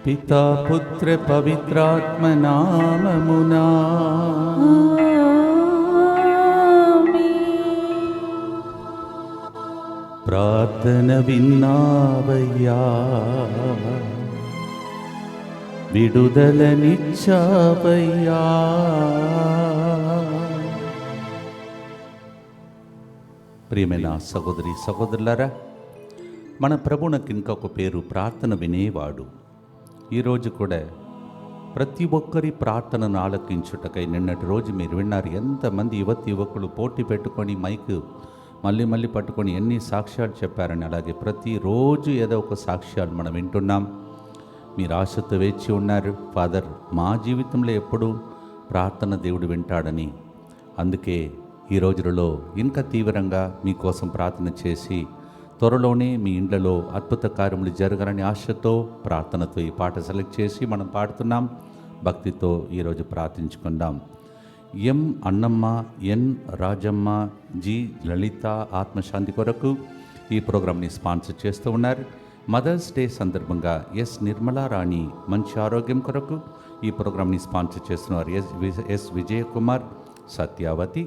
పితా పుత్ర పవిత్రాత్మ నామమునా ప్రార్థన విన్నావయ్యా, విడుదలనిచ్చావయ్యా. ప్రియమైన సహోదరి సహోదరులారా, మన ప్రభువునకు ఇంకొక పేరు ప్రార్థన వినేవాడు. ఈరోజు కూడా ప్రతి ఒక్కరి ప్రార్థనను ఆలకించుటకై నిన్నటి రోజు మీరు విన్నారు. ఎంతమంది యువకులు పోటీ పెట్టుకొని మైకు మళ్ళీ పట్టుకొని ఎన్ని సాక్ష్యాలు చెప్పారని. అలాగే ప్రతిరోజు ఏదో ఒక సాక్ష్యాలు మనం వింటున్నాం. మీరు ఆశతో వేచి ఉన్నారు, ఫాదర్ మా జీవితంలో ఎప్పుడు ప్రార్థన దేవుడు వింటాడని. అందుకే ఈ రోజులలో ఇంకా తీవ్రంగా మీకోసం ప్రార్థన చేసి త్వరలోనే మీ ఇండ్లలో అద్భుత కార్యములు జరగాలని ఆశతో ప్రార్థనతో ఈ పాట సెలెక్ట్ చేసి మనం పాడుతున్నాం. భక్తితో ఈరోజు ప్రార్థించుకుందాం. ఎం అన్నమ్మ, ఎన్ రాజమ్మ, జి లలిత ఆత్మశాంతి కొరకు ఈ ప్రోగ్రాంని స్పాన్సర్ చేస్తూ ఉన్నారు. మదర్స్ డే సందర్భంగా ఎస్ నిర్మలా రాణి మంచి ఆరోగ్యం కొరకు ఈ ప్రోగ్రాంని స్పాన్సర్ చేస్తున్నారు. ఎస్ విజయకుమార్, సత్యావతి,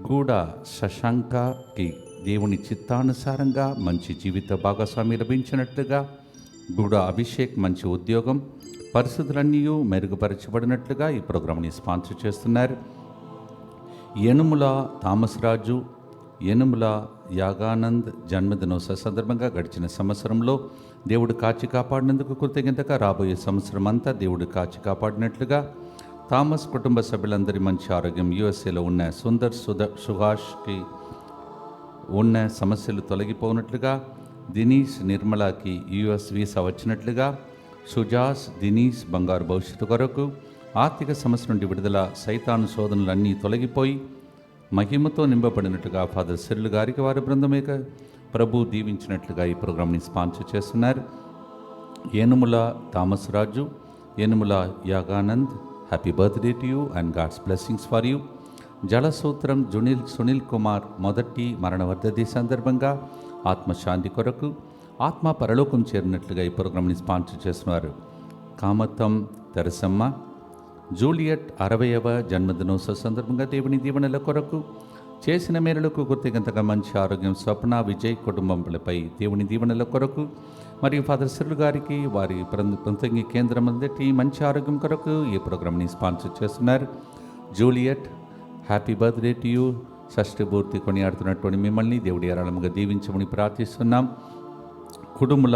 గూడ శశాంకకి దేవుని చిత్తానుసారంగా మంచి జీవిత భాగస్వామి లభించినట్లుగా, గూడ అభిషేక్ మంచి ఉద్యోగం, పరిస్థితులన్నీ మెరుగుపరచబడినట్లుగా ఈ ప్రోగ్రాంని స్పాన్సర్ చేస్తున్నారు. యనుముల థామస్ రాజు, యనుముల యాగానంద్ జన్మదినోత్సవ సందర్భంగా గడిచిన సంవత్సరంలో దేవుడు కాచి కాపాడినందుకు కృతజ్ఞతగా రాబోయే సంవత్సరం అంతా దేవుడు కాచి కాపాడినట్లుగా, థామస్ కుటుంబ సభ్యులందరి మంచి ఆరోగ్యం, యుఎస్ఏలో ఉన్న సుందర్ సుహాష్కి ఉన్న సమస్యలు తొలగిపోనట్లుగా, దినీష్ నిర్మలాకి యుఎస్ వీసా వచ్చినట్లుగా, సుజాస్ దినీష్ బంగారు భవిష్యత్తు కొరకు, ఆర్థిక సమస్య నుండి విడుదల, సైతాను శోధనలన్నీ తొలగిపోయి మహిమతో నింపబడినట్లుగా ఫాదర్ సిర్లు గారికి వారి బృందమేక ప్రభు దీవించినట్లుగా ఈ ప్రోగ్రాంని స్పాన్సర్ చేస్తున్నారు. Enumula Thomas Raju, Enumula Yaganand, happy birthday to you and God's blessings for you. జలసూత్రం సునీల్ కుమార్ మొదటి మరణ వర్ధంతి సందర్భంగా ఆత్మశాంతి కొరకు, ఆత్మ పరలోకం చేరినట్లుగా ఈ ప్రోగ్రాంని స్పాన్సర్ చేస్తున్నారు. కామతం తెరసమ్మ, జూలియట్ 60వ జన్మదినోత్సవ సందర్భంగా దేవుని దీవెనల కొరకు, చేసిన మేరలకు కృతజ్ఞతగా మంచి ఆరోగ్యం, స్వప్న విజయ్ కుటుంబంపై దేవుని దీవెనల కొరకు, మరియు ఫాదర్ సిర్లు గారికి వారి ప్రొంతంగి కేంద్రం అందరి మంచి ఆరోగ్యం కొరకు ఈ ప్రోగ్రాంని స్పాన్సర్ చేస్తున్నారు. Juliet happy birthday to you. షష్ఠపూర్తి కొనియాడుతున్నటువంటి మిమ్మల్ని దేవుడి ఏరాళముగా దీవించమని ప్రార్థిస్తున్నాం. కుడుముల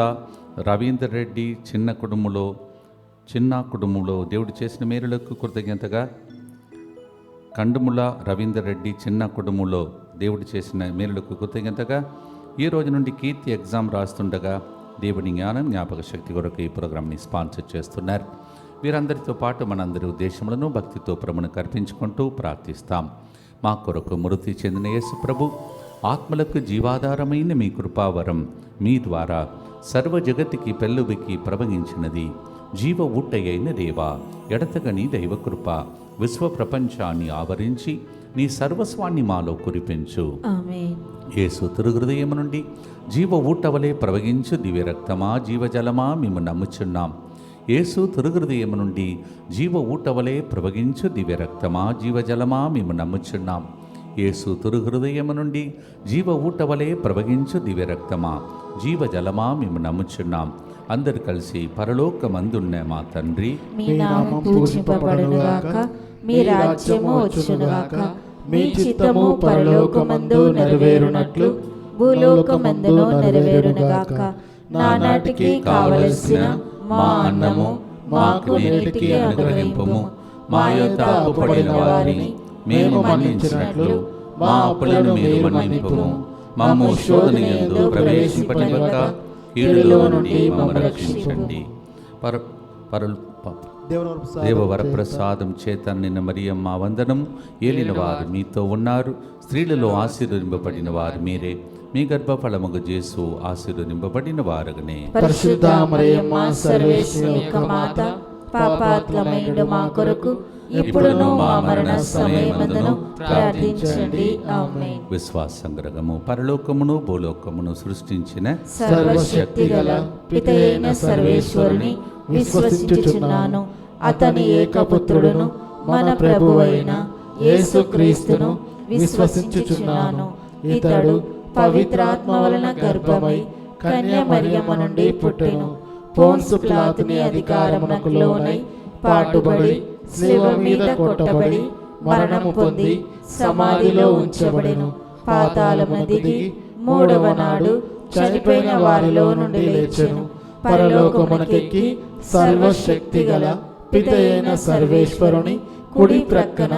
రవీందర్ రెడ్డి, చిన్న కుటుంబంలో దేవుడు చేసిన మేలులకు కృతజ్ఞతగా, కండుముల రవీందర్ రెడ్డి చిన్న కుటుంబంలో దేవుడు చేసిన మేలులకు కృతజ్ఞతగా, ఈ రోజు నుండి కీర్తి ఎగ్జామ్ రాస్తుండగా దేవుని జ్ఞానం జ్ఞాపక శక్తి కొరకు ఈ ప్రోగ్రాంని స్పాన్సర్ చేస్తున్నారు. వీరందరితో పాటు మనందరి ఉద్దేశములను భక్తితో ప్రభువును అర్పించుకుంటూ ప్రార్థిస్తాం. మా కొరకు మృతి చెందిన యేసు ప్రభు ఆత్మలకు జీవాధారమైన మీ కృపావరం మీ ద్వారా సర్వ జగతికి పెళ్ళుబికి ప్రవహించినది. జీవ ఊటయైన దేవా, ఎడతగని దైవకృప విశ్వ ప్రపంచాన్ని ఆవరించి నీ సర్వస్వాన్ని మాలో కురిపించు. యేసు తిరుహృదయం నుండి జీవ ఊటవలే ప్రవహించు దివ్య రక్తమా, జీవజలమా మేము నమ్ముచున్నాం. యేసు తిరుహృదయం నుండి జీవ ఊటవలే ప్రవహించు దివ్య రక్తమా, జీవజలమా మేము నమ్ముచున్నాం. యేసు తిరుహృదయం నుండి జీవ ఊటవలే ప్రవహించు దివ్య రక్తమా, జీవజలమా మేము నమ్ముచున్నాం. అందరు కలిసి పరలోకమందున్న మా తండ్రి, మీ నామం పూజింపబడునుగాక, మీ రాజ్యము వచ్చునుగాక, మీ చిత్తము పరలోకమందు నెరవేరునట్లు భూలోకమందును నెరవేరునుగాక. నానాటికి కావలసిన మా అన్నము మాకు నేటికి అనుగ్రహింపుము. మా యొద్ద అప్పుపడిన వారిని మేము మన్నించినట్లు మా అప్పులను మీరు మన్నింపుము. మమ్ము శోధనయందు ప్రవేశింపనివ్వక కీడులో నుండి మమ్మల్ని రక్షించండి. దేవవరప్రసాదం చేత నిన్న మరియమ్మ వందనం. ఏలిన వారు మీతో ఉన్నారు, స్త్రీలలో ఆశీర్వదింపబడిన వారు మీరే. మీ గర్భఫలముగు యేసు ఆశీర్వదింపబడిన వారగనే. పరిశుద్ధ మరియమ్మ సర్వేశ్వరి యొక్క మాత, పాపాత్మమైన మా కొరకు ఇప్పుడును మా మరణ సమయమందును ప్రార్థించండి. ఆమేన్. విశ్వాస సంగ్రహము. పరలోకమును భూలోకమును సృష్టించిన సర్వశక్తిగల పితయైన సర్వేశ్వరుని విశ్వసించుచున్నాను. అతని ఏకపుత్రుడును మన ప్రభువైన యేసుక్రీస్తును విశ్వసించుచున్నాను. ఇతడు పవిత్రాత్మ వలన గర్భమై కన్య మరియమ్మ నుండి పుట్టెను. పోన్సు పిలాతుని అధికారమునకు లోనై పాటుబడి శిలువ మీద కొట్టబడి మరణము పొంది సమాధిలో ఉంచబడెను. పాతాళమున దిగి మూడవ నాడు చనిపోయిన వారిలో నుండి లేచెను. పరలోకమునకెక్కి సర్వశక్తి గల పితయైన సర్వేశ్వరుని కుడి ప్రక్కన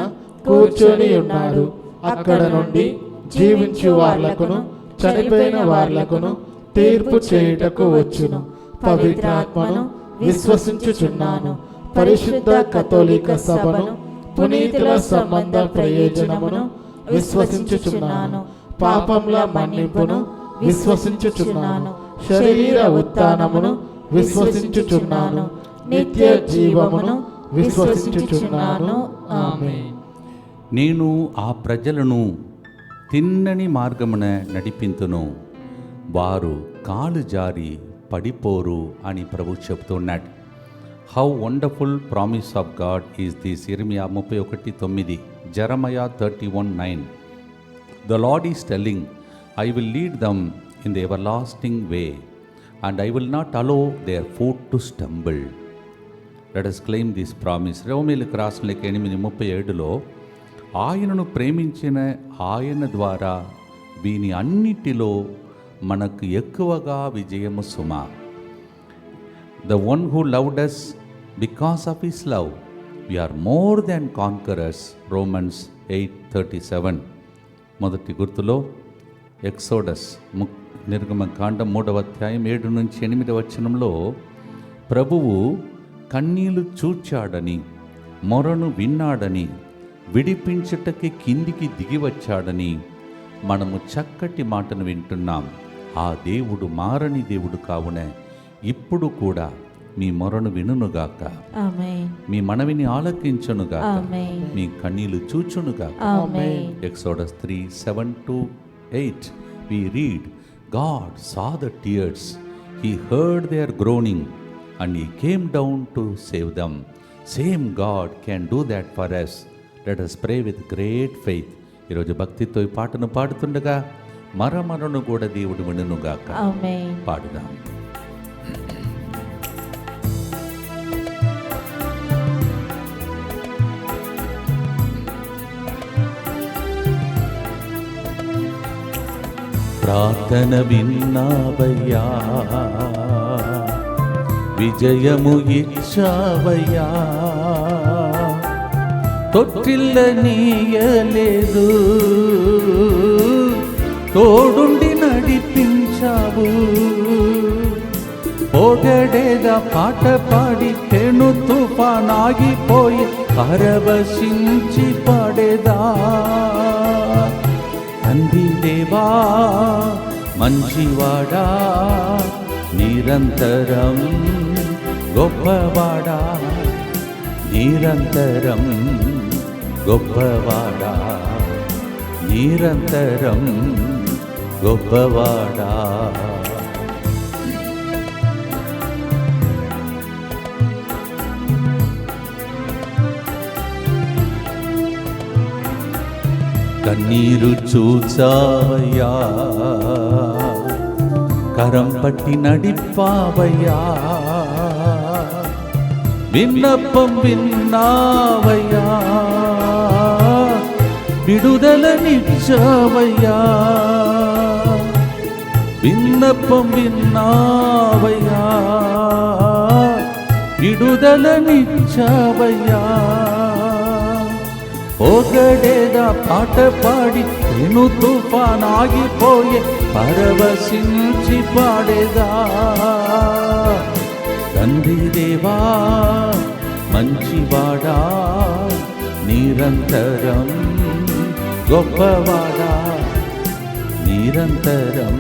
కూర్చొని ఉన్నాడు. అక్కడ నుండి జీవించు వార్లకును చనిపోయిన వార్లకును తీర్పు చేయుటకు వచ్చును. పవిత్రాత్మను విశ్వసించుచున్నాను. పరిశుద్ధ కథోలిక సభను, పునీతుల సంబంధ ప్రయోజనమును విశ్వసించుచున్నాను. పాపముల మన్నింపును విశ్వసించుచున్నాను. శరీర ఉత్థానమును విశ్వసించుచున్నాను. నిత్య జీవమును విశ్వసించుచున్నాను. ఆమేన్. నేను ఆ ప్రజలను తిన్నని మార్గమున నడిపింతును, వారు కాలు జారి పడిపోరు అని ప్రభు చెప్తున్నాడు. How wonderful promise of God is this. Irmiya 31:9, Jeremiah 31:9. The Lord is telling, I will lead them in the everlasting way and I will not allow their foot to stumble. Let us claim this promise. రోమీయులకు రాసిన లేఖ 8:37లో ఆయనను ప్రేమించిన ఆయన ద్వారా వీని అన్నిటిలో మనకు ఎక్కువగా విజయము Suma. The one who loved us because of his love we are more than conquerors. Romans 8:37. మొదటి గుర్తులో ఎక్సోడస్ నిర్గమకాండం 3వ అధ్యాయం 7-8 వచనంలో ప్రభువు కన్నీళ్లు చూచాడని, మొరను విన్నాడని, విడిపించుటకి కిందికి దిగి వచ్చాడని మనము చక్కటి మాటను వింటున్నాం. ఆ దేవుడు మారని దేవుడు కావున ఇప్పుడు కూడా మీ మొరను వినుగాక, మీ మనవిని ఆలకించునుగాక, మీ కన్నీళ్లు చూచునుగాక. Exodus 3:7-8 we read, God saw the tears, he heard their groaning and he came down to save them. Same God can do that for us. Let us pray with great faith. ఈరోజు భక్తితో ఈ పాటను పాడుతుండగా మరమరను కూడా దేవుడు వినుగాక. పాడుదాం. ప్రార్థన విన్నావయ్యా, విజయము ఇచ్చావయ్యా, తొట్టిల్ల నీయలేదు, తోడుండి నడిపించావు. పొగడేగా పాట పాడి పెను తుఫానాగిపోయి పరవశించి పడేదా. తండ్రి దేవా మంచివాడా, నిరంతరం గొప్పవాడా, నిరంతరం గొప్పవాడా, నిరంతరం గొప్పవాడా. కన్నీరు చూచావయ్యా, కరం పట్టి నడిపావయ్యా, విన్నపం విన్నావయ్యా, విడుదలనిచ్చావయ్యా, విన్నపం విన్నావయ్యా, విడుదలనిచ్చావయ్యా. పొగడేగా పాట పాడి పెను తుఫానాగిపోయే పరవశించి పాడేదా. తండ్రి దేవా మంచివాడా, నిరంతరం గొప్పవాడా, నిరంతరం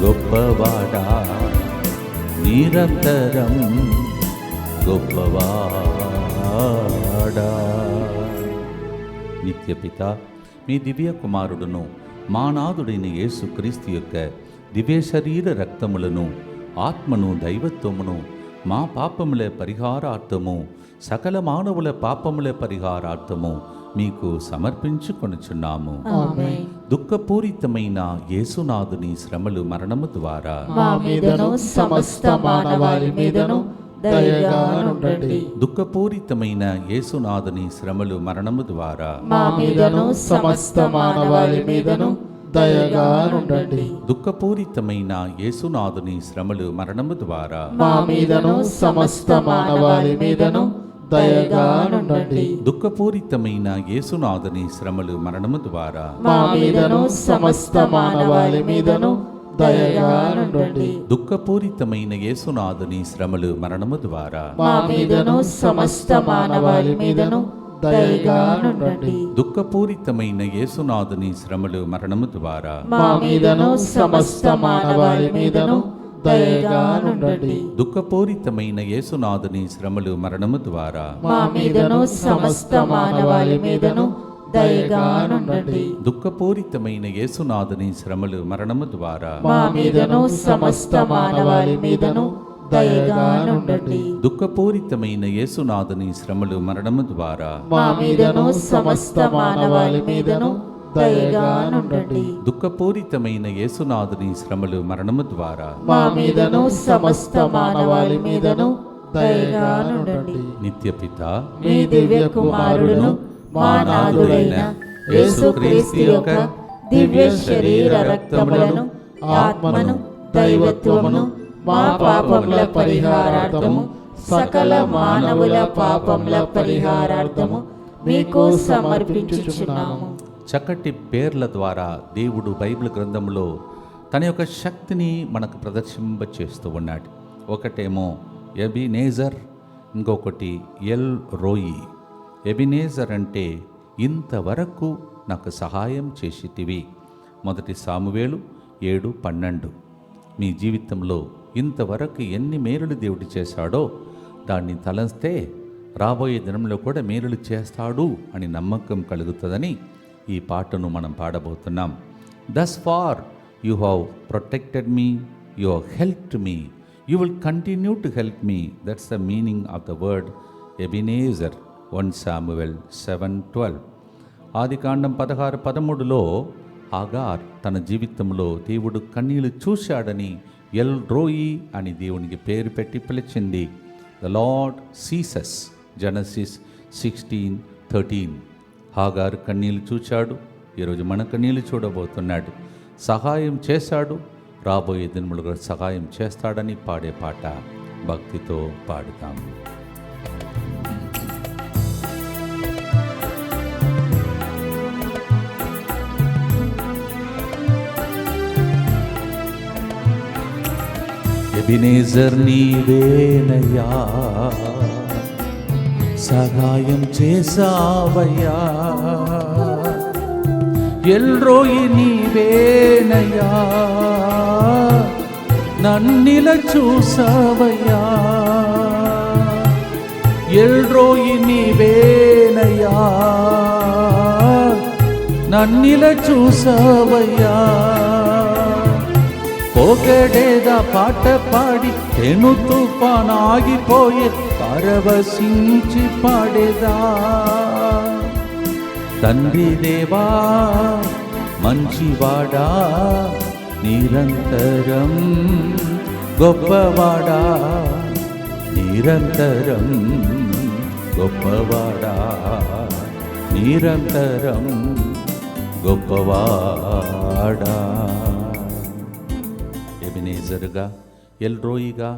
గొప్పవాడా, నిరంతరం గొప్పవాడా. నిత్యపిత మీ దివ్య కుమారుడును మా నాథుడైన యేసుక్రీస్తు యొక్క దివ్య శరీర రక్తములను, ఆత్మను, దైవత్వమును మా పాపముల పరిహారార్థము సకల మానవుల పాపముల పరిహారార్థము మీకు సమర్పించుకొనుచున్నాము. ఆమేన్. దుఃఖపూరితమైన యేసునాథుని శ్రమలు మరణము ద్వారా మా మీదను సమస్త మానవాళి మీదను దయగా నుండండి. దుఃఖపూరితమైన యేసునాథుని శ్రమలు మరణము ద్వారా మా మీదను సమస్త మానవాళి మీదను దయగా నుండండి. దుఃఖపూరితమైన యేసునాథుని శ్రమలు మరణము ద్వారా మా మీదను సమస్త మానవాళి మీదను దయగా నుండండి. దుఃఖపూరితమైన యేసునాథుని శ్రమలు మరణము ద్వారా మా మీదను సమస్త మానవాళి మీదను దయగా నుండండి. దుఃఖపూరితమైన యేసునాథుని శ్రమలు మరణము ద్వారా మా మీదను సమస్త మానవాళి మీదను దయగా నుండండి. దుఃఖపూరితమైన యేసునాథుని శ్రమలు మరణము ద్వారా మా మీదను సమస్త మానవాళి మీదను దయగా నుండండి. దుఃఖపూరితమైన యేసునాథుని శ్రమలు మరణము ద్వారా మా మీదను సమస్త మానవాళి మీదను దయగా నుండండి. దుఃఖపూరితమైన యేసునాథుని శ్రమలు మరణము ద్వారా మా మీదను సమస్త మానవాళి మీదను దయగా నుండండి. దుఃఖపూరితమైన యేసునాథుని శ్రమలు మరణము ద్వారా మా మీదను సమస్త మానవాళి మీదను దయగా నుండండి. దుఃఖపూరితమైన యేసునాథుని శ్రమలు మరణము ద్వారా మా మీదను సమస్త మానవాళి మీదను దయగా నుండండి. నిత్యపిత మీ దివ్య కుమారుడును మా నాథుడైన యేసుక్రీస్తు యొక్క దివ్య శరీర రక్తములను ఆత్మను దైవత్వమును మా పాపముల పరిహారార్థము సకల మానవుల పాపముల పరిహారార్థము మీకు సమర్పించుచున్నాము. చక్కటి పేర్ల ద్వారా దేవుడు బైబిల్ గ్రంథంలో తన యొక్క శక్తిని మనకు ప్రదర్శింపచేస్తూ ఉన్నాడు. ఒకటేమో ఎబినేజర్, ఇంకొకటి ఎల్ రోయి. ఎబినేజర్ అంటే ఇంతవరకు నాకు సహాయం చేసిటివి. 1 సామువేలు 7:12. మీ జీవితంలో ఇంతవరకు ఎన్ని మేలులు దేవుడు చేశాడో దాన్ని తలంస్తే రాబోయే దినంలో కూడా మేలులు చేస్తాడు అని నమ్మకం కలుగుతుందని ఈ పాటను మనం పాడబోతున్నాం. Thus far you have protected me, you have helped me, you will continue to help me. That's the meaning of the word Ebenezer. 1 Samuel 7:12. ఆదికాండం 16:13లో ఆగార్ తన జీవితంలో దేవుడు కన్నీళ్లు చూశాడని ఎల్ రోయి అని దేవునికి పేరు పెట్టి పిలిచింది. The Lord sees us. జెనసిస్ 16:13. ఆగారు కన్నీళ్లు చూచాడు, ఈరోజు మన కన్నీళ్లు చూడబోతున్నాడు. సహాయం చేశాడు, రాబోయే దినములు కూడా సహాయం చేస్తాడని పాడే పాట భక్తితో పాడుతాం. ఎబినేజర్ నీవేనయ్యా, సహాయం చేసావయ్యా. ఎల్రోయి నీవేనయ్యా, నన్నిల చూసావయ్యా. ఎల్రోయి నీవేనయ్యా, నన్నిల చూసావయ్యా. పొగడేదా పాట పాడి తెను తుఫానాగిపోయే పరవశించి పాడేదా. తండ్రి దేవా మంచివాడా, నిరంతరం గొప్పవాడా, నిరంతరం గొప్పవాడా, నిరంతరం గొప్పవాడా. ఎబినేజరుగా, ఎల్రోయిగా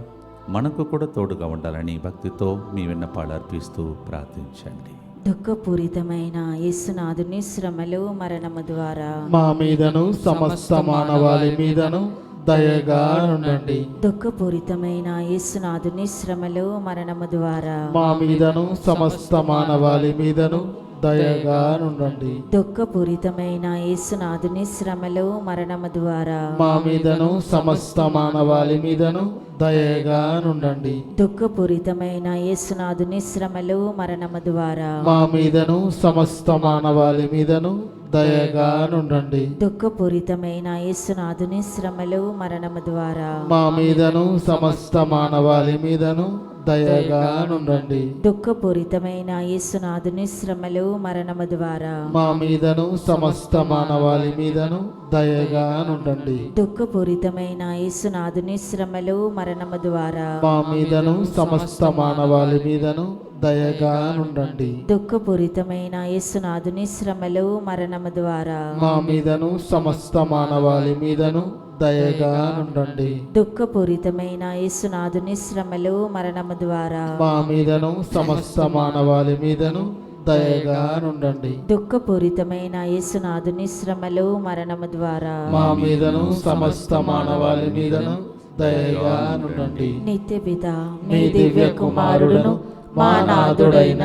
మనకు కూడా తోడుగా ఉండాలని భక్తితో మీ విన్నపాలు అర్పిస్తూ ప్రార్థించండి. దుఃఖపూరితమైన యేసునాథుని శ్రమలు మరణము ద్వారా మా మీదను సమస్త మానవాళి మీదను దయగా ఉండండి. దుఃఖపూరితమైన యేసునాథుని శ్రమలు మరణము ద్వారా మా మీదను సమస్త మానవాళి మీదను దయగా నుండండి. దుఃఖపూరితమైన యేసునాథుని శ్రమలు మరణము ద్వారా మా మీదను సమస్త మానవాళి మీదను దయగా నుండండి. దుఃఖపూరితమైన యేసునాథుని శ్రమలు మరణము ద్వారా మా మీదను సమస్త మానవాళి మీదను దయగా నుండండి. దుఃఖపూరితమైన యేసునాథుని శ్రమలు మరణము ద్వారా మా మీదను సమస్త మానవాళి మీదను దయగా నుండండి. దుఃఖపూరితమైన యేసునాథుని శ్రమలు మరణము ద్వారా మా మీదను సమస్త మానవాళి మీదను దయగా నుండండి. దుఃఖపూరితమైన యేసునాథుని శ్రమలు మరణము ద్వారా మా మీదను సమస్త మానవాళి మీదను దయగా నుండండి. దుఃఖపూరితమైన యేసునాథుని శ్రమలు మరణము ద్వారా మా మీదను సమస్త మానవాళి మీదను దయగా నుండండి. దుఃఖపూరితమైన యేసునాథుని శ్రమలు మరణము ద్వారా మా మీదను సమస్త మానవాళి మీదను దయగా నుండండి. దుఃఖపూరితమైన యేసునాథుని శ్రమలు మరణము ద్వారా మా మీదను సమస్త మానవాళి మీదను దయగా నుండండి. నిత్యపిత మీ దివ్య కుమారుడును మా నాథుడైన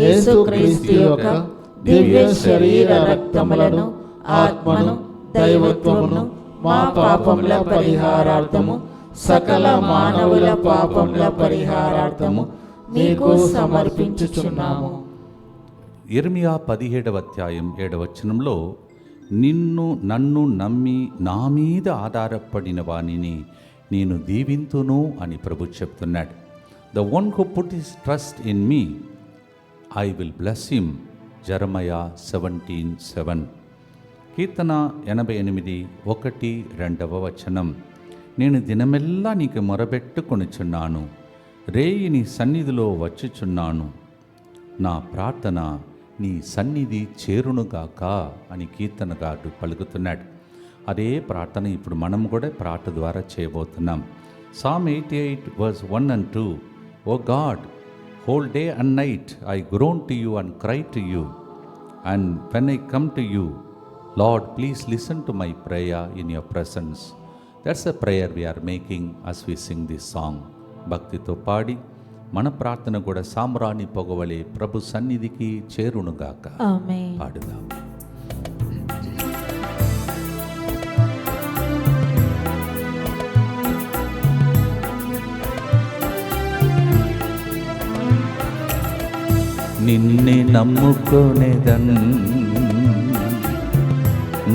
యేసుక్రీస్తు యొక్క దివ్య శరీర రక్తములను ఆత్మను దైవత్వమును మా పాపముల పరిహారార్థము సకల మానవుల పాపముల పరిహారార్థము మీకు సమర్పించుచున్నాము. ఇర్మియా 17వ అధ్యాయం 7వ వచనంలో నన్ను నమ్మి నా మీద ఆధారపడిన వానిని నేను దీవింతును అని ప్రభు చెప్తున్నాడు. The one who put his trust in me I will bless him. జెరమయా 17:7. కీర్తన 88 1, 2వ వచనం. నేను దినమెల్లా నీకు మొరబెట్టుకొనుచున్నాను, రేయి నీ సన్నిధిలో వచ్చుచున్నాను, నా ప్రార్థన నీ సన్నిధి చేరునుగాక అని కీర్తనగాడు పలుకుతున్నాడు. అదే ప్రార్థన ఇప్పుడు మనం కూడా ప్రార్థన ద్వారా చేయబోతున్నాం. Psalm 88 verse 1 and 2. O God, whole day and night I groan to you and cry to you, and when I come to you, Lord, please listen to my prayer in your presence. That's a prayer we are making as we sing this song. భక్తితో పాడి మన ప్రార్థన కూడా సామ్రాణి పొగవలే ప్రభు సన్నిధికి చేరునుగాక. ఆమేన్. పాడుదాం. నిన్నే నమ్ముకొనేదన్,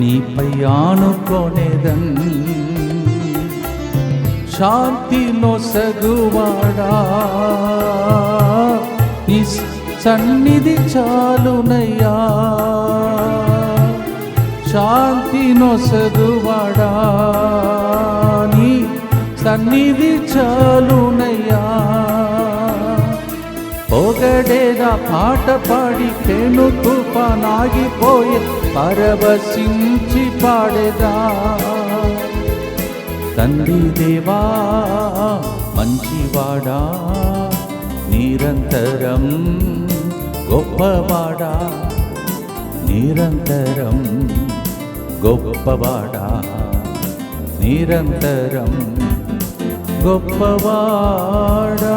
నీపై ఆనుకొనేదన్, శాంతిలో సగువాడా నీ సన్నిధి చాలునయ్యా, శాంతిలో సగువాడా నీ సన్నిధి చాలునయ్యా. పొగడేదా పాట పాడి కేను తుఫానాగిపోయే పరవశించి పాడేదా. తండ్రి దేవా మంచివాడా నిరంతరం గొప్పవాడా, నిరంతరం గొప్పవాడా, నిరంతరం గొప్పవాడా.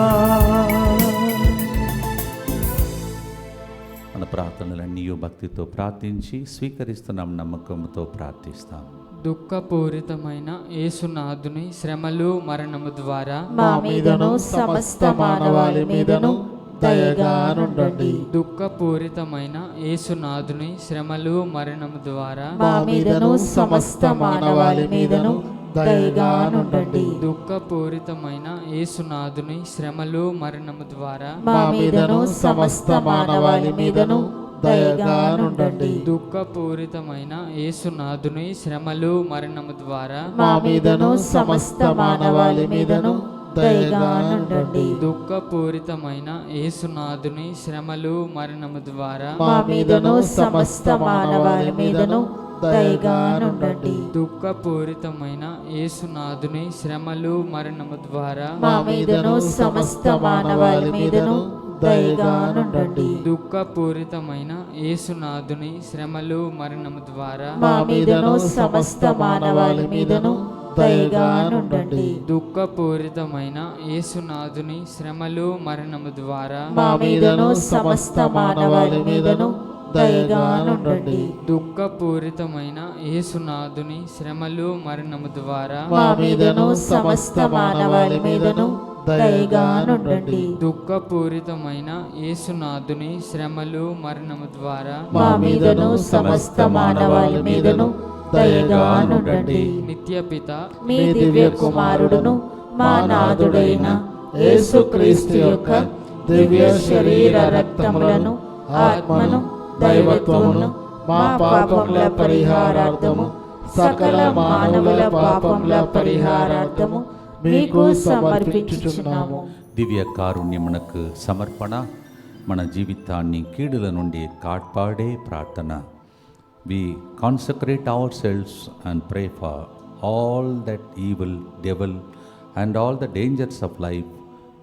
మన ప్రార్థనలన్నీ భక్తితో ప్రార్థించి స్వీకరిస్తున్నాం, నమ్మకంతో ప్రార్థిస్తాం. దుఃఖపూరితమైన యేసునాథుని శ్రమలు మరణము ద్వారా మా మీదను సమస్త మానవాళి మీదను దయగా నుండండి. దుఃఖపూరితమైన యేసునాథుని శ్రమలు మరణము ద్వారా మా మీదను సమస్త మానవాళి మీదను దయగా నుండండి. దుఃఖపూరితమైన యేసునాథుని శ్రమలు మరణము ద్వారా మా మీదను సమస్త మానవాళి మీదను దయగా నుండండి. దుఃఖపూరితమైన యేసునాథుని శ్రమలు మరణము ద్వారా మా మీదను సమస్త మానవాళి మీదను దయగా నుండండి. దుఃఖపూరితమైన యేసునాథుని శ్రమలు మరణము ద్వారా మా మీదను సమస్త మానవాళి మీదను దయగా నుండండి. దుఃఖపూరితమైన యేసునాథుని శ్రమలు మరణము ద్వారా మా మీదను సమస్త మానవాళి మీదను దయగా నుండండి. దుఃఖపూరితమైన యేసునాథుని శ్రమలు మరణము ద్వారా మా మీదను సమస్త మానవాళి మీదను దయగా నుండండి. దుఃఖపూరితమైన యేసునాథుని శ్రమలు మరణము ద్వారా మా మీదను సమస్త మానవాళి మీదను దయగా నుండండి. దుఃఖపూరితమైన యేసునాథుని శ్రమలు మరణము ద్వారా మా మీదను సమస్త మానవాళి మీదను దయగా నుండండి. దుఃఖపూరితమైన యేసునాథుని శ్రమలు మరణము ద్వారా మా మీదను సమస్త మానవాళి మీదను దయగా నుండండి. నిత్యపిత మీ దివ్య కుమారుడును మా నాథుడైన యేసుక్రీస్తు యొక్క దివ్య శరీర రక్తములను ఆత్మను దైవత్వమును మా పాపముల పరిహారార్థము సకల మానవుల పాపముల పరిహారార్థము మీకు సమర్పించుచున్నాము. దివ్య కారుణ్యమునకు సమర్పణ, మన జీవితాన్ని కీడుల నుండి కాపాడే ప్రార్థన. We consecrate ourselves and pray for all that evil, devil and all the dangers of life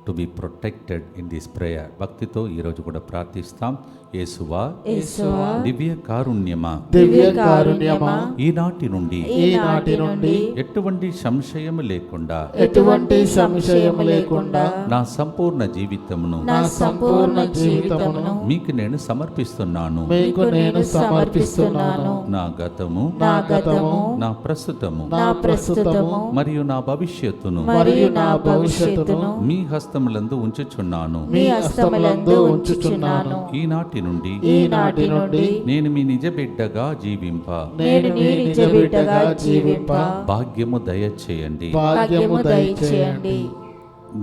to be protected in this prayer. భక్తితో ఈరోజు కూడా ప్రార్థిస్తాం. యేసువా, యేసువా, దివ్య కారుణ్యమా, దివ్య కారుణ్యమా, ఈనాటి నుండి ఈనాటి నుండి ఎటువంటి సంశయం లేకుండా ఎటువంటి సంశయం లేకుండా నా సంపూర్ణ జీవితమును నా సంపూర్ణ జీవితమును మీకు నేను సమర్పిస్తున్నాను. మీకు నేను సమర్పిస్తున్నాను. నా గతము, నా గతము, నా ప్రస్తుతము నా ప్రస్తుతము మరియు నా భవిష్యత్తును మరియు నా భవిష్యత్తును మీ హస్తములందు ఉంచుచున్నాను. మీ హస్తములందు ఉంచుచున్నాను. ఈనాటి నుండి ఈనాటి నుండి నేను మీ నిజ బిడ్డగా జీవింప నేను మీ నిజ బిడ్డగా జీవింప భాగ్యము దయచేయండి. భాగ్యము దయచేయండి.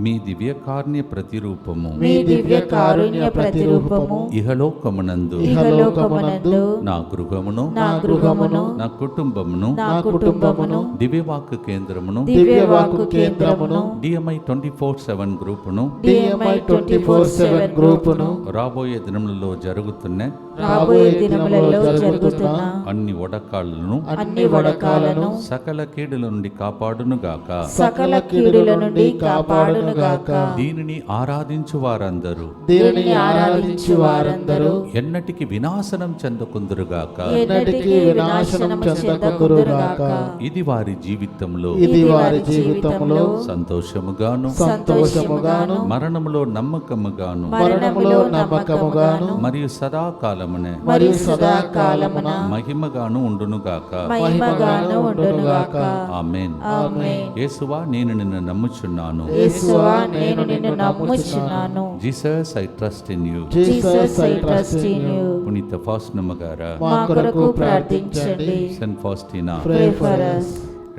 మీ దివ్యకారుణ్య ప్రతిరూపము మీ దివ్య కారుణ్య ప్రతిరూపము ఇహలోకమునందు ఇహలోకమునందు నా గృహమును నా గృహమును నా కుటుంబమును నా కుటుంబమును దివ్యవాక్కు కేంద్రమును దివ్యవాక్కు కేంద్రమును డిఎంఐ 24/7 గ్రూపును డిఎంఐ 24/7 గ్రూపును రాబోయే దినములలో జరుగుతున్న రాబోయే దినములలో జరుగుతున్న అన్ని వడకాలను అన్ని వడకాలను సకల కీడుల నుండి కాపాడునుగాక. సకల కీడుల నుండి కాపాడునుగాక. దీనిని ఆరాధించు వారందరూ దీనిని ఆరాధించు వారందరూ ఎన్నటికి వినాశనం చెందకుందురుగాక. ఎన్నటికీ వినాశనం చెందకుందురుగాక. ఇది వారి జీవితంలో ఇది వారి జీవితంలో సంతోషముగాను సంతోషముగాను మరణములో నమ్మకముగాను మరణములో నమ్మకముగాను మరియు సదాకాలమునే మరియు సదాకాలమున మహిమగాను ఉండునుగాక. మహిమగాను ఉండునుగాక. ఆమేన్. ఆమేన్. యేసువా, నేను నిన్ను నమ్ముచున్నాను. యేసువా, నేను నిన్ను నమ్ముచున్నాను. Jesus, I trust in you. Jesus, I trust in you. పునీత ఫాస్టినమ్మ గారా, మా కొరకు ప్రార్థించండి. Saint Faustina, Pray for us.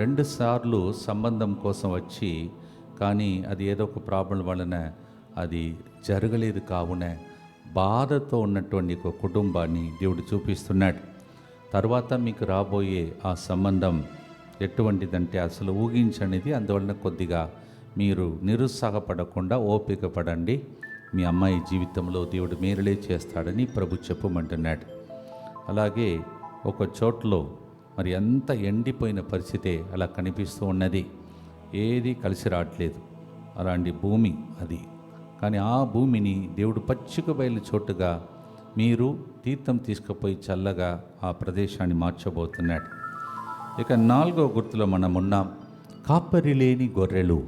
2 సార్లు సంబంధం కోసం వచ్చి కానీ అది ఏదో ఒక ప్రాబ్లం వలన అది జరగలేదు. కావున బాధతో ఉన్నటువంటి ఒక కుటుంబాన్ని దేవుడు చూపిస్తున్నాడు. తర్వాత మీకు రాబోయే ఆ సంబంధం ఎటువంటిదంటే అసలు ఊహించనిది. అందువలన కొద్దిగా మీరు నిరుత్సాహపడకుండా ఓపిక పడండి. మీ అమ్మాయి జీవితంలో దేవుడు మేలులే చేస్తాడని ప్రభు చెప్పమంటున్నాడు. అలాగే ఒక చోట్లో మరి ఎంత ఎండిపోయిన పరిస్థితే అలా కనిపిస్తూ ఉన్నది. ఏది కలిసి రావట్లేదు. అలాంటి భూమి అది. కానీ ఆ భూమిని దేవుడు పచ్చిక బయలు చోటుగా మీరు తీర్థం తీసుకుపోయి చల్లగా ఆ ప్రదేశాన్ని మార్చబోతున్నాడు. ఇక 4వ గుర్తులో మనం ఉన్నాం. కాపరి లేని గొర్రెలు.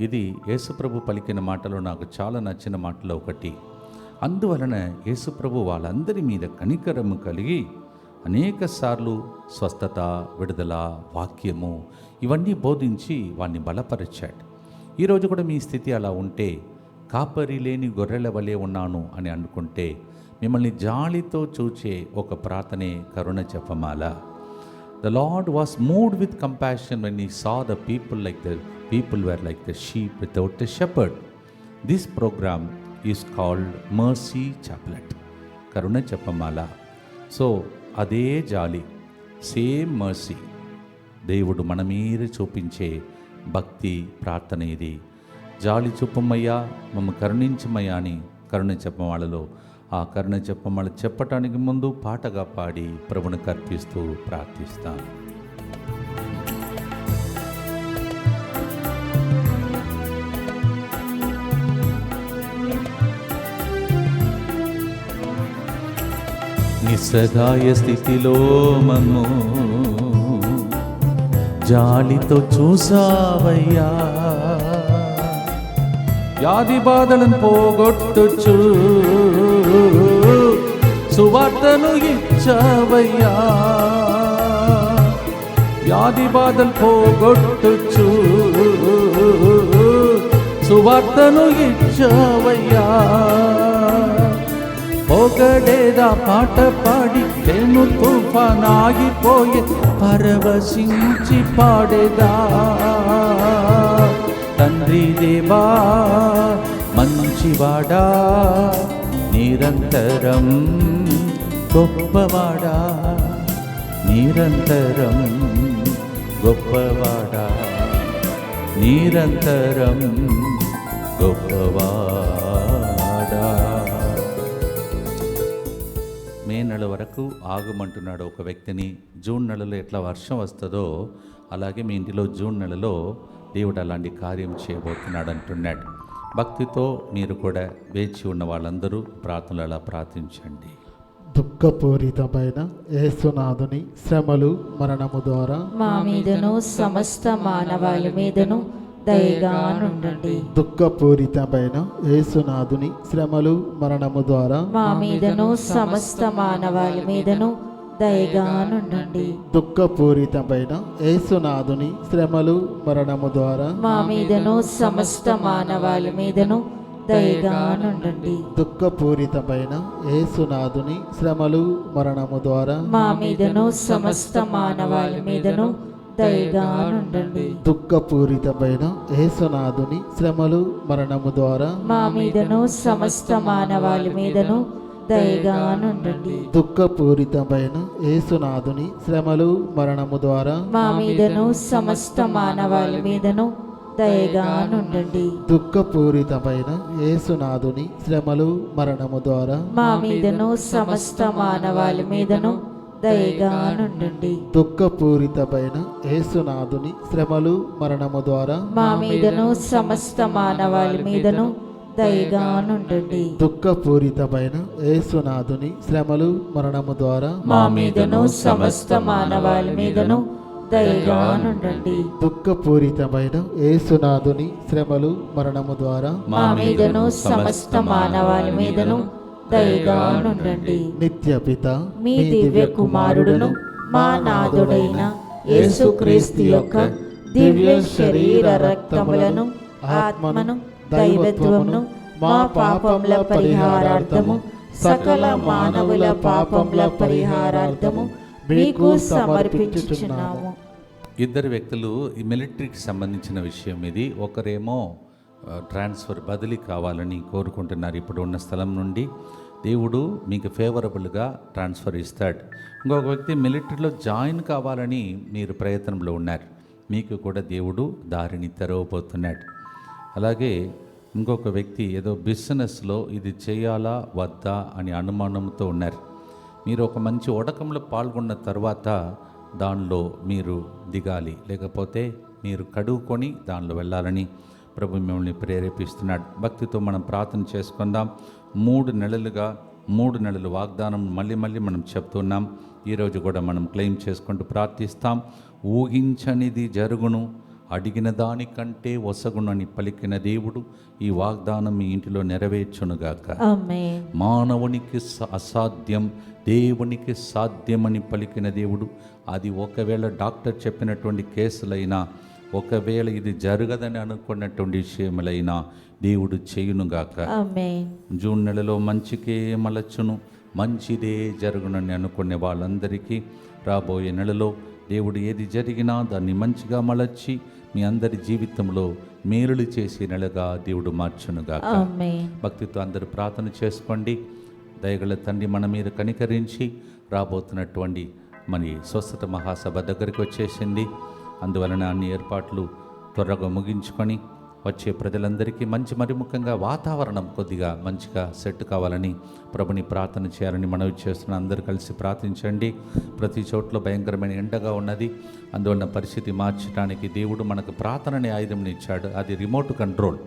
ఇది యేసుప్రభు పలికిన మాటలో నాకు చాలా నచ్చిన మాటలో ఒకటి. అందువలన యేసుప్రభు వాళ్ళందరి మీద కనికరము కలిగి అనేక సార్లు స్వస్థత, విడుదల, వాక్యము ఇవన్నీ బోధించి వాడిని బలపరిచాడు. ఈరోజు కూడా మీ స్థితి అలా ఉంటే, కాపరి లేని గొర్రెల వలె ఉన్నాను అని అనుకుంటే, మిమ్మల్ని జాలితో చూచే ఒక ప్రార్థనే కరుణ జపమాల. The Lord was moved with compassion when he saw the people were like the sheep without a shepherd. This program is called Mercy Chaplet. కరుణ జపమాల. సో అదే జాలి, సేమ్ మర్సీ దేవుడు మన మీద చూపించే భక్తి ప్రార్థన ఇది. జాలి చూపమయ్యా, మమ్మ కరుణించమయ్యా అని కరుణ జపమాలలో ఆ కరుణ జపమాల చెప్పటానికి ముందు పాటగా పాడి ప్రభువును కర్పిస్తూ ప్రార్థిస్తాం. నిస్సహాయ స్థితిలో మమ్ము జాలితో చూసావయ్యా, వ్యాధి బాధలను పోగొట్టుచు సువార్తను ఇచ్చావయ్యా, వ్యాధి బాధలు పోగొట్టుచు సువార్తను ఇచ్చావయ్యా. పొగడేదా పాట పాడి పెను తుఫానాగిపోయే పరవశించి పాడేదా. తండ్రి దేవా మంచివాడా, నిరంతరం గొప్పవాడా, నిరంతరం గొప్పవాడా, నిరంతరం గొప్పవాడా. మే నెల వరకు ఆగమంటున్నాడు ఒక వ్యక్తిని. జూన్ నెలలో ఎట్లా వర్షం వస్తుందో అలాగే మీ ఇంటిలో జూన్ నెలలో దేవుడు అలాంటి కార్యం చేయబోతున్నాడు అంటున్నాడు. భక్తితో మీరు కూడా వేచి ఉన్న వాళ్ళందరూ ప్రార్థనలు అలా ప్రార్థించండి. దుఃఖపూరితమైన యేసునాథుని శ్రమలు మరణము ద్వారా మా మీదను సమస్త మానవాళి మీదను దయగా నుండండి. దుఃఖపూరితమైన యేసునాథుని శ్రమలు మరణము ద్వారా మా మీదను సమస్త మానవాళి మీదను దయగా నుండండి. దుఃఖపూరితమైన యేసునాథుని శ్రమలు మరణము ద్వారా మా మీదను సమస్త మానవాళి మీదను దయగా నుండండి. దుఃఖపూరితమైన యేసునాథుని శ్రమలు మరణము ద్వారా మా మీదను సమస్త మానవాళి మీదను దయగా నుండండి. దుఃఖపూరితమైన యేసునాథుని శ్రమలు మరణము ద్వారా మా మీదను సమస్త మానవాళి మీదను దయగా నుండండి. దుఃఖపూరితమైన యేసునాథుని శ్రమలు మరణము ద్వారా మా మీదను సమస్త మానవాళి మీదను దయగా నుండండి. దుఃఖపూరితమైన యేసునాథుని శ్రమలు మరణము ద్వారా మా మీదను సమస్త మానవాళి మీదను దయగా నుండండి. దుఃఖపూరితమైన యేసునాథుని శ్రమలు మరణము ద్వారా మా మీదను సమస్త మానవాళి మీదను దయగా నుండండి. దుఃఖపూరితమైన యేసునాథుని శ్రమలు మరణము ద్వారా మా మీదను సమస్త మానవాళి మీదను దయగా నుండండి. దుఃఖపూరితమైన యేసునాథుని శ్రమలు మరణము ద్వారా మా మీదను సమస్త మానవాళి మీదను దయగా నుండండి. నిత్య పిత మీ దివ్య కుమారుడును మా నాథుడైన యేసుక్రీస్తు యొక్క దివ్య శరీర రక్తములను ఆత్మను దైవత్వమును మా పాపముల పరిహారార్థము సకల మానవుల పాపముల పరిహారార్థము మీకు సమర్పించుచున్నాము. ఇద్దరు వ్యక్తులు ఈ మిలిటరీకి సంబంధించిన విషయం ఇది. ఒకరేమో ట్రాన్స్ఫర్ బదిలీ కావాలని కోరుకుంటున్నారు. ఇప్పుడు ఉన్న స్థలం నుండి దేవుడు మీకు ఫేవరబుల్గా ట్రాన్స్ఫర్ ఇస్తాడు. ఇంకొక వ్యక్తి మిలిటరీలో జాయిన్ కావాలని మీరు ప్రయత్నంలో ఉన్నారు. మీకు కూడా దేవుడు దారిని తెరవబోతున్నాడు. అలాగే ఇంకొక వ్యక్తి ఏదో బిజినెస్లో ఇది చేయాలా వద్దా అని అనుమానంతో ఉన్నారు. మీరు ఒక మంచి ఒడకంలో పాల్గొన్న తర్వాత దానిలో మీరు దిగాలి, లేకపోతే మీరు కడుక్కొని దానిలో వెళ్ళాలని ప్రభు మిమ్మల్ని ప్రేరేపిస్తున్నాడు. భక్తితో మనం ప్రార్థన చేసుకుందాం. 3 నెలలుగా 3 నెలలు వాగ్దానం మళ్ళీ మనం చెప్తున్నాం. ఈరోజు కూడా మనం క్లెయిమ్ చేసుకుంటూ ప్రార్థిస్తాం. ఊహించనిది జరుగును, అడిగిన దానికంటే ఒసగును అని పలికిన దేవుడు ఈ వాగ్దానం మీ ఇంటిలో నెరవేర్చునుగాక. ఆమేన్. మానవునికి అసాధ్యం, దేవునికి సాధ్యమని పలికిన దేవుడు అది ఒకవేళ డాక్టర్ చెప్పినటువంటి కేసులైనా, ఒకవేళ ఇది జరగదని అనుకున్నటువంటి విషయములైనా దేవుడు చేయునుగాక. ఆమేన్. జూన్ నెలలో మంచికే మలచును, మంచిదే జరుగునని అనుకునే వాళ్ళందరికీ రాబోయే నెలలో దేవుడు ఏది జరిగినా దాన్ని మంచిగా మలచి మీ అందరి జీవితంలో మేలులు చేసే నెలగా దేవుడు మార్చునుగాక. ఆమేన్. భక్తితో అందరూ ప్రార్థన చేసుకోండి. దయగల తండ్రి మన మీద కనికరించి రాబోతున్నటువంటి మన స్వస్థత మహాసభ దగ్గరికి వచ్చేసింది. అందువలన అన్ని ఏర్పాట్లు త్వరగా ముగించుకొని వచ్చే ప్రజలందరికీ మరి ముఖ్యంగా వాతావరణం కొద్దిగా మంచిగా సెట్ కావాలని ప్రభుని ప్రార్థన చేయాలని మనవి చేస్తున్న అందరూ కలిసి ప్రార్థించండి. ప్రతి చోట్ల భయంకరమైన ఎండగా ఉన్నది. అందువలన పరిస్థితి మార్చడానికి దేవుడు మనకు ప్రార్థనని ఆయుధంని ఇచ్చాడు. అది రిమోట్ కంట్రోల్.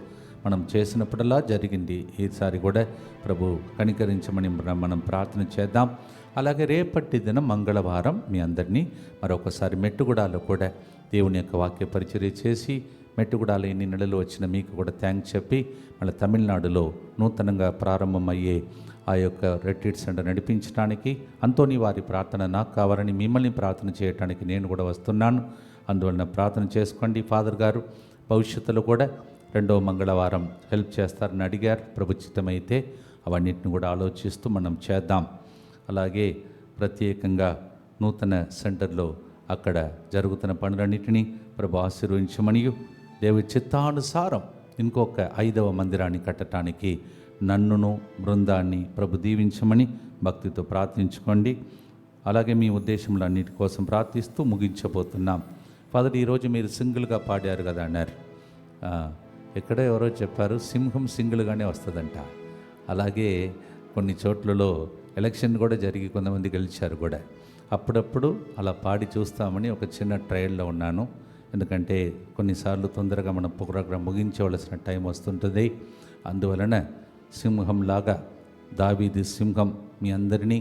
మనం చేసినప్పుడల్లా జరిగింది. ఈసారి కూడా ప్రభు కనికరించమని మనం ప్రార్థన చేద్దాం. అలాగే రేపటి దినం మంగళవారం మీ అందరినీ మరొకసారి మెట్టుగూడలో కూడా దేవుని యొక్క వాక్య పరిచర్య చేసి మెట్టుగుడాలు ఎన్ని నెలలు వచ్చిన మీకు కూడా థ్యాంక్స్ చెప్పి మళ్ళీ తమిళనాడులో నూతనంగా ప్రారంభమయ్యే ఆ యొక్క రెట్రీట్ సెంటర్ నడిపించడానికి అంతోని వారి ప్రార్థన నాకు కావాలని మిమ్మల్ని ప్రార్థన చేయడానికి నేను కూడా వస్తున్నాను. అందువలన ప్రార్థన చేసుకోండి. ఫాదర్ గారు భవిష్యత్తులో కూడా 2వ మంగళవారం హెల్ప్ చేస్తారని అడిగారు. ప్రభుచితమైతే అవన్నిటిని కూడా ఆలోచిస్తూ మనం చేద్దాం. అలాగే ప్రత్యేకంగా నూతన సెంటర్లో అక్కడ జరుగుతున్న పనులన్నిటినీ ప్రభు ఆశీర్వదించమనియు దేవుడి చిత్తానుసారం ఇంకొక 5వ మందిరాన్ని కట్టడానికి నన్నును బృందాన్ని ప్రభు దీవించమని భక్తితో ప్రార్థించుకోండి. అలాగే మీ ఉద్దేశములన్నిటి కోసం ప్రార్థిస్తూ ముగించబోతున్నాం. ఫాదర్, ఈరోజు మీరు సింగిల్గా పాడారు కదా అన్నారు. ఎక్కడో ఎవరో చెప్పారు సింహం సింగిల్గానే వస్తుందంట. అలాగే కొన్ని చోట్లలో ఎలక్షన్ కూడా జరిగి కొంతమంది గెలిచారు కూడా. అప్పుడప్పుడు అలా పాడి చూస్తామని ఒక చిన్న ట్రయల్లో ఉన్నాను. ఎందుకంటే కొన్నిసార్లు తొందరగా మన ప్రోగ్రాం ముగించవలసిన టైం వస్తుంటుంది. అందువలన సింహంలాగా దావీదు సింహం మీ అందరినీ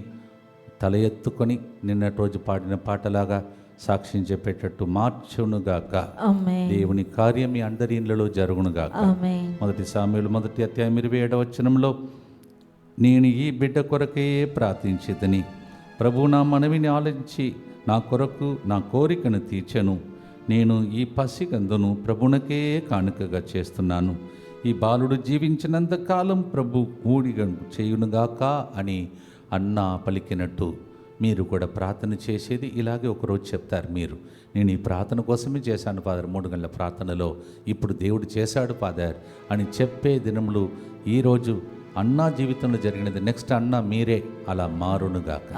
తల ఎత్తుకొని నిన్నటి రోజు పాడిన పాటలాగా సాక్ష్యం చెప్పేటట్టు మార్చునుగాక. దేవుని కార్యం మీ అందరి ఇళ్లలో జరుగునుగాక. 1 సామెలు 1వ అధ్యాయం 27వ వచనంలో నేను ఈ బిడ్డ కొరకే ప్రార్థించితిని, ప్రభు నా మనవిని ఆలించి నా కొరకు నా కోరికను తీర్చెను. నేను ఈ పసికందును ప్రభునకే కానుకగా చేస్తున్నాను. ఈ బాలుడు జీవించినంత కాలం ప్రభు ఊడిగ చేయునుగాక అని అన్నా పలికినట్టు మీరు కూడా ప్రార్థన చేసేది ఇలాగే ఒకరోజు చెప్తారు. మీరు నేను ఈ ప్రార్థన కోసమే చేశాను ఫాదర్, 3 గంటల ప్రార్థనలో ఇప్పుడు దేవుడు చేశాడు ఫాదర్ అని చెప్పే దినములు ఈరోజు అన్నా జీవితంలో జరిగినది. నెక్స్ట్ అన్నా మీరే అలా మారునుగాక.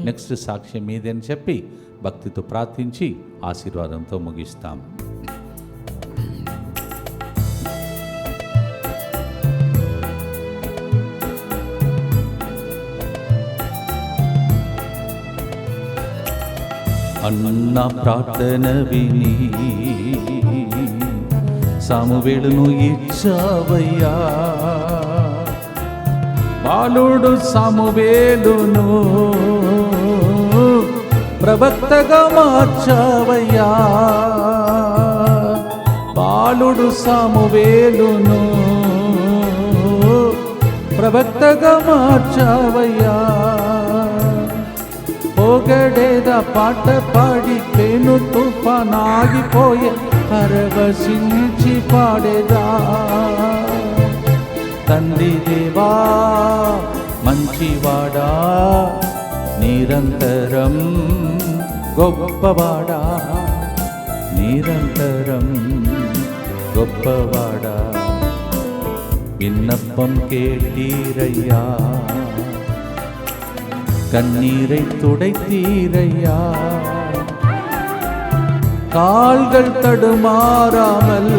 నెక్స్ట్ సాక్ష్యం మీదే అని చెప్పి భక్తితో ప్రార్థించి ఆశీర్వాదంతో ముగిస్తాం. అన్న ప్రార్థన విని సామువేలును ఇచ్చావయ్యా, బాలుడు సామువేలును ప్రవక్తగా మార్చావయ్యా, బాలుడు సామువేలును ప్రవక్తగా మార్చావయ్యా. పొగడేదా పాట పాడి పెను తుఫానాగిపోయే పరవశించి పాడేదా. తండ్రి దేవా మంచివాడా, నిరంతరం గొప్పవాడా, నిరంతరం గొప్పవాడా. విన్నప్పం కేటీరయ్యా, கண்ணீரை துடைத்தீரையா, கால்கள் தடுமாறாமல்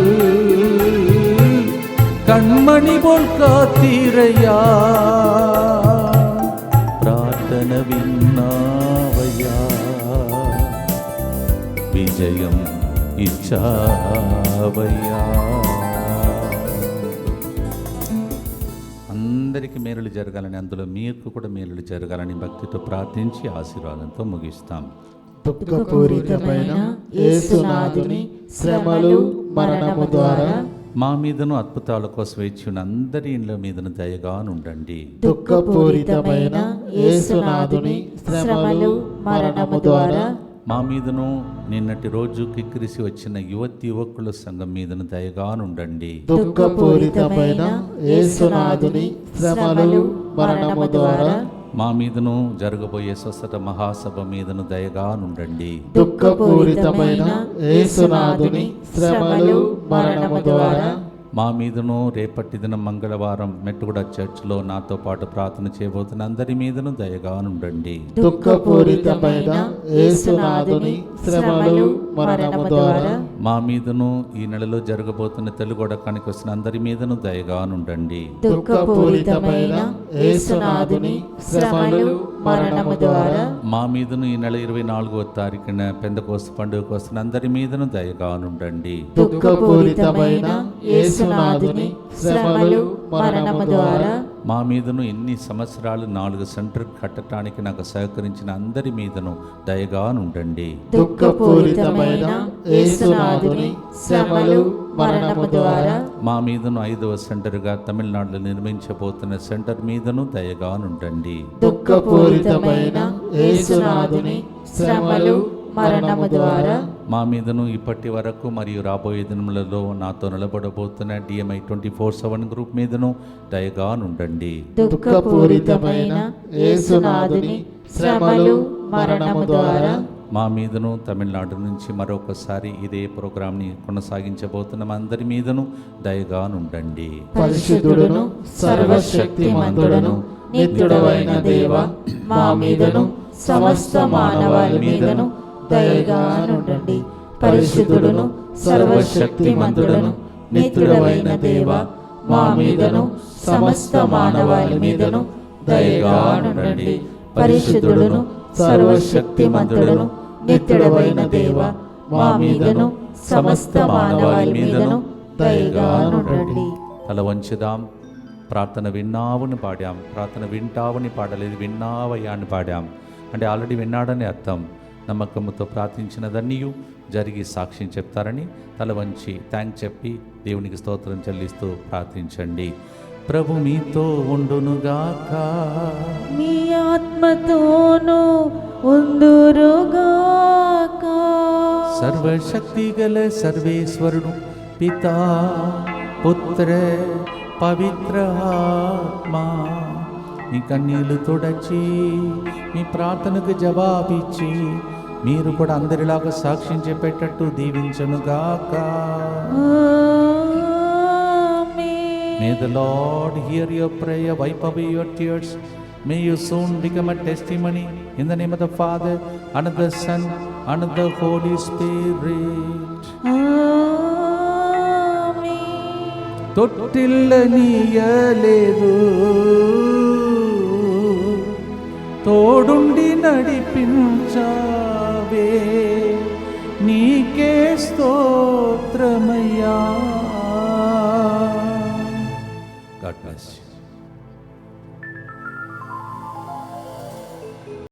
கண்மணி போல் காத்தீரையா. பிரார்த்தனை விண்ணாவையா, విజయం ఇచ్చావయ్యా. అందరికీ మేలులు జరగాలని, అందులో మీకు కూడా మేలులు జరగాలని భక్తితో ప్రార్థించి ఆశీర్వాదంతో ముగిస్తాం. దుఃఖపూరితమైన యేసునాథుని శ్రమలు మరణము ద్వారా మా మీదను అద్భుతాల కోసం వేచిన అందరి ఇండ్ల మీదను దయగానుండండి. దుఃఖపూరితమైన యేసునాథుని శ్రమలు మరణము ద్వారా మా మీదను నిన్నటి రోజు కిక్కిరిసి వచ్చిన యువతి యువకుల సంఘం మీదను దయగానుండండి. దుఃఖపూరితమైన యేసునాథుని శ్రమలు మరణము ద్వారా మా మీదను జరగబోయే స్వస్థత మహాసభ మీదను దయగానుండండి. దుఃఖపూరితమైన యేసునాథుని శ్రమలు మరణము ద్వారా మా మీదను రేపటి దినం మంగళవారం మెట్టుగూడ చర్చ్లో నాతో పాటు ప్రార్థన చేయబోతున్న అందరి మీదను దయగానుండండి. దుఃఖపూరితమైన యేసునాథుని శ్రమలు మరణము ద్వారా మా మీదను ఈ నెలలో జరగబోతున్న తెలుగొడకానికి వచ్చిన అందరి మీదను దయగానుండండి. దుఃఖపూరితమైన యేసునాథుని శ్రమలు మరణము ద్వారా మా మీదను ఈ నెల 24వ తారీఖున పెందెకోస్తు పండుగకు వస్తున్న అందరి మీదను దయగానుండండి. దుఃఖపూరితమైన యేసునాథుని శ్రమలు మరణము ద్వారా మా మీదను ఎన్ని సంవత్సరాలు 4 సెంటర్ కట్టడానికి నాకు సహకరించిన అందరి మీదను దయగా నుండండి. దుఃఖపూరితమైన యేసునాథుని శ్రమలు మరణము ద్వారా మా మీదను 5వ సెంటర్గా తమిళనాడులో నిర్మించబోతున్న సెంటర్ మీదను దయగా నుండండి. దుఃఖపూరితమైన యేసునాథుని శ్రమలు మరణము ద్వారా మా మీదను ఇప్పటి వరకు మరియు రాబోయే దినములలో నాతో నిలబడబోతున్న DMI 24/7 గ్రూప్ మీదను దయగా నుండండి. దుఃఖపూరితమైన యేసునాథుని శ్రమలు మరణము ద్వారా మా మీదను తమిళనాడు నుంచి మరొకసారి ఇదే ప్రోగ్రాంని కొనసాగించబోతున్న అందరి మీదను దయగా నుండండి. పరిశుద్ధుడును సర్వశక్తిమంతుడును నిత్యుడవైన దేవ, మా మీదను సమస్త మానవాళి మీదను దయగా నుండండి. పరిశుద్ధుడును సర్వశక్తిమంతుడును నిత్యుడవైన దేవ, మా మీదను సమస్త మానవాళి మీదను దయగా నుండండి. పరిశుద్ధుడును సర్వశక్తిమంతుడును నిత్యుడవైన దేవ, మా మీదను సమస్త మానవాళి మీదను దయగా నుండండి. తల వంచుదాం. ప్రార్థన విన్నావుని పాడాం, ప్రార్థన వింటావుని పాడలేదు, విన్నావయ్యాన్ని పాడాం. అంటే ఆల్రెడీ విన్నాడని అర్థం. నమ్మకంతో ప్రార్థించినదన్నీ జరిగి సాక్ష్యం చెప్తారని తల వంచి థ్యాంక్స్ చెప్పి దేవునికి స్తోత్రం చెల్లిస్తూ ప్రార్థించండి. ప్రభు మీతో ఉండునుగాక, మీ ఆత్మతోనూ ఉందురుగాక. సర్వశక్తి గల సర్వేశ్వరుడు పితా పుత్ర పవిత్ర ఆత్మ మీ కన్నీళ్లు తుడచి మీ ప్రార్థనకు జవాబిచ్చి మీరు కూడా అందరిలాగా సాక్ష్యం చెప్పేటట్టు దీవించనుగాక. May the Lord hear your prayer, wipe away your tears. May you soon become a testimony. In the name of the Father, and of the Son, and of the Holy Spirit. తొట్టిల్లనీయలేదు, తోడుండి నడిపించా